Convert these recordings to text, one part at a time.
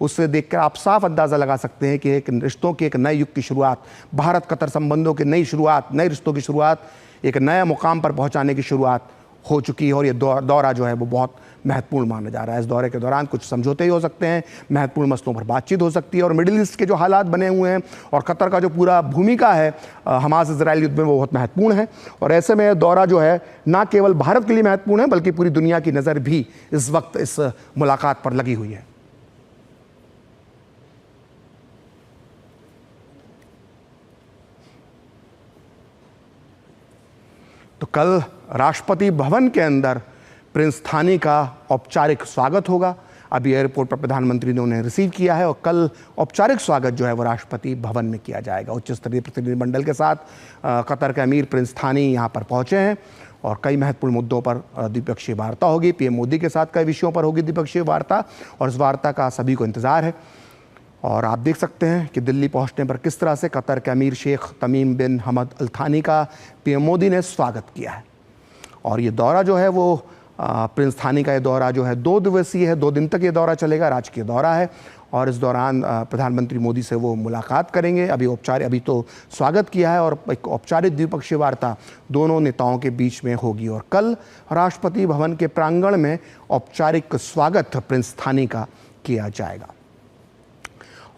उससे देखकर आप साफ अंदाज़ा लगा सकते हैं कि एक रिश्तों के एक नए युग की शुरुआत, भारत कतर संबंधों की नई शुरुआत, नए रिश्तों की शुरुआत, एक नया मुकाम पर पहुंचाने की शुरुआत हो चुकी है। और ये दौरा जो है वो बहुत महत्वपूर्ण माना जा रहा है। इस दौरे के दौरान कुछ समझौते ही हो सकते हैं, महत्वपूर्ण मसलों पर बातचीत हो सकती है, और मिडिल ईस्ट के जो हालात बने हुए हैं और कतर का जो पूरा भूमिका है हमास इजराइल युद्ध में, वो बहुत महत्वपूर्ण है। और ऐसे में दौरा जो है ना केवल भारत के लिए महत्वपूर्ण है, बल्कि पूरी दुनिया की नज़र भी इस वक्त इस मुलाकात पर लगी हुई है। तो कल राष्ट्रपति भवन के अंदर प्रिंस थानी का औपचारिक स्वागत होगा। अभी एयरपोर्ट पर प्रधानमंत्री ने उन्हें रिसीव किया है और कल औपचारिक स्वागत जो है वो राष्ट्रपति भवन में किया जाएगा। उच्च स्तरीय प्रतिनिधिमंडल के साथ कतर के अमीर प्रिंस थानी यहाँ पर पहुँचे हैं और कई महत्वपूर्ण मुद्दों पर द्विपक्षीय वार्ता होगी। पीएम मोदी के साथ कई विषयों पर होगी द्विपक्षीय वार्ता, और इस वार्ता का सभी को इंतजार है। और आप देख सकते हैं कि दिल्ली पहुंचने पर किस तरह से कतर के अमीर शेख तमीम बिन हमद अल थानी का पीएम मोदी ने स्वागत किया है। और ये दौरा जो है वो प्रिंस थानी का ये दौरा जो है 2 दिवसीय है, 2 दिन तक ये दौरा चलेगा, राजकीय दौरा है। और इस दौरान प्रधानमंत्री मोदी से वो मुलाकात करेंगे। अभी तो स्वागत किया है और एक औपचारिक द्विपक्षीय वार्ता दोनों नेताओं के बीच में होगी। और कल राष्ट्रपति भवन के प्रांगण में औपचारिक स्वागत प्रिंस थानी का किया जाएगा।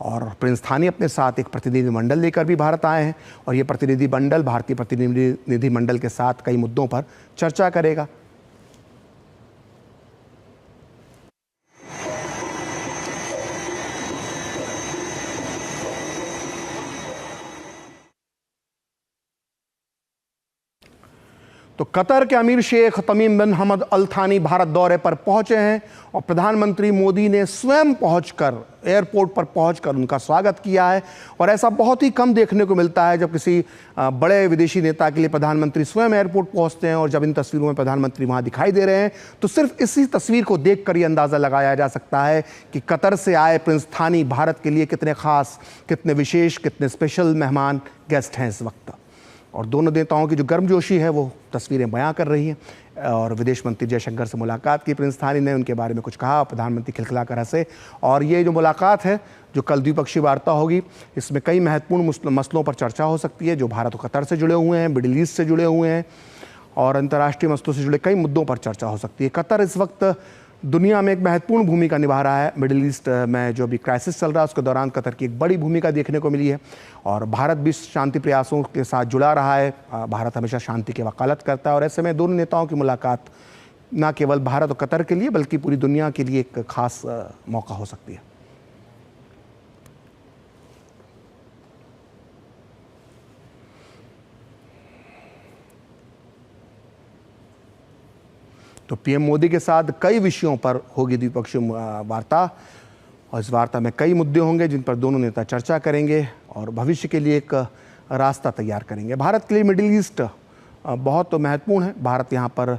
और प्रिंस थानी अपने साथ एक प्रतिनिधिमंडल लेकर भी भारत आए हैं, और ये प्रतिनिधिमंडल भारतीय प्रतिनिधिमंडल के साथ कई मुद्दों पर चर्चा करेगा। तो कतर के अमीर शेख तमीम बिन हमद अल थानी भारत दौरे पर पहुंचे हैं और प्रधानमंत्री मोदी ने स्वयं पहुंचकर एयरपोर्ट पर पहुंचकर उनका स्वागत किया है। और ऐसा बहुत ही कम देखने को मिलता है जब किसी बड़े विदेशी नेता के लिए प्रधानमंत्री स्वयं एयरपोर्ट पहुंचते हैं। और जब इन तस्वीरों में प्रधानमंत्री वहां दिखाई दे रहे हैं तो सिर्फ इसी तस्वीर को देखकर ये अंदाज़ा लगाया जा सकता है कि कतर से आए प्रिंस थानी भारत के लिए कितने खास, कितने विशेष, कितने स्पेशल मेहमान गेस्ट हैं इस वक्त। और दोनों नेताओं की जो गर्मजोशी है वो तस्वीरें बयां कर रही हैं। और विदेश मंत्री जयशंकर से मुलाकात की प्रिंस थानी ने, उनके बारे में कुछ कहा, प्रधानमंत्री खिलखिलाकर हंसे। और ये जो मुलाकात है जो कल द्विपक्षीय वार्ता होगी, इसमें कई महत्वपूर्ण मसलों पर चर्चा हो सकती है जो भारत और कतर से जुड़े हुए हैं, मिडिल ईस्ट से जुड़े हुए हैं और अंतर्राष्ट्रीय मसलों से जुड़े कई मुद्दों पर चर्चा हो सकती है। कतर इस वक्त दुनिया में एक महत्वपूर्ण भूमिका निभा रहा है। मिडिल ईस्ट में जो अभी क्राइसिस चल रहा है उसके दौरान कतर की एक बड़ी भूमिका देखने को मिली है और भारत भी शांति प्रयासों के साथ जुड़ा रहा है। भारत हमेशा शांति की वकालत करता है और ऐसे में दोनों नेताओं की मुलाकात न केवल भारत और कतर के लिए बल्कि पूरी दुनिया के लिए एक खास मौका हो सकती है। तो पीएम मोदी के साथ कई विषयों पर होगी द्विपक्षीय वार्ता और इस वार्ता में कई मुद्दे होंगे जिन पर दोनों नेता चर्चा करेंगे और भविष्य के लिए एक रास्ता तैयार करेंगे। भारत के लिए मिडिल ईस्ट बहुत महत्वपूर्ण है। भारत यहाँ पर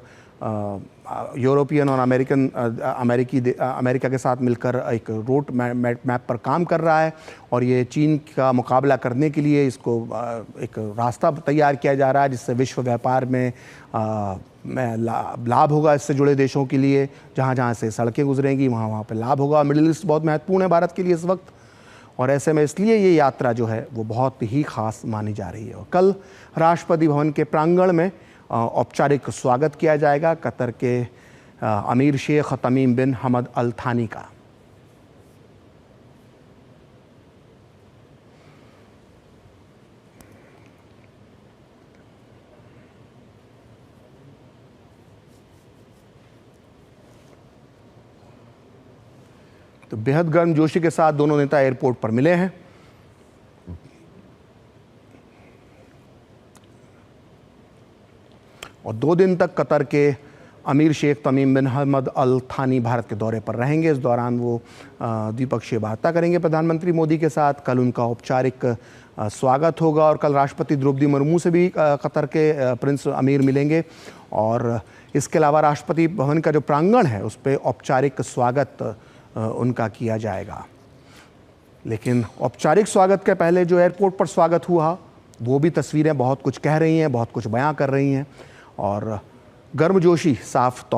यूरोपियन और अमेरिका के साथ मिलकर एक रूट मैप पर काम कर रहा है और ये चीन का मुकाबला करने के लिए इसको एक रास्ता तैयार किया जा रहा है जिससे विश्व व्यापार में लाभ होगा। इससे जुड़े देशों के लिए जहाँ जहाँ से सड़कें गुजरेंगी वहाँ पे लाभ होगा। मिडिल ईस्ट बहुत महत्वपूर्ण है भारत के लिए इस वक्त और ऐसे में इसलिए ये यात्रा जो है वो बहुत ही खास मानी जा रही है। और कल राष्ट्रपति भवन के प्रांगण में औपचारिक स्वागत किया जाएगा कतर के अमीर शेख तमीम बिन हमद अल थानी का। तो बेहद गर्मजोशी के साथ दोनों नेता एयरपोर्ट पर मिले हैं। और 2 दिन तक कतर के अमीर शेख तमीम बिन हमद अल थानी भारत के दौरे पर रहेंगे। इस दौरान वो द्विपक्षीय वार्ता करेंगे प्रधानमंत्री मोदी के साथ। कल उनका औपचारिक स्वागत होगा और कल राष्ट्रपति द्रौपदी मुर्मू से भी कतर के प्रिंस अमीर मिलेंगे। और इसके अलावा राष्ट्रपति भवन का जो प्रांगण है उस पर औपचारिक स्वागत उनका किया जाएगा। लेकिन औपचारिक स्वागत के पहले जो एयरपोर्ट पर स्वागत हुआ वो भी तस्वीरें बहुत कुछ कह रही हैं, बहुत कुछ बयां कर रही हैं और गर्मजोशी साफ तौर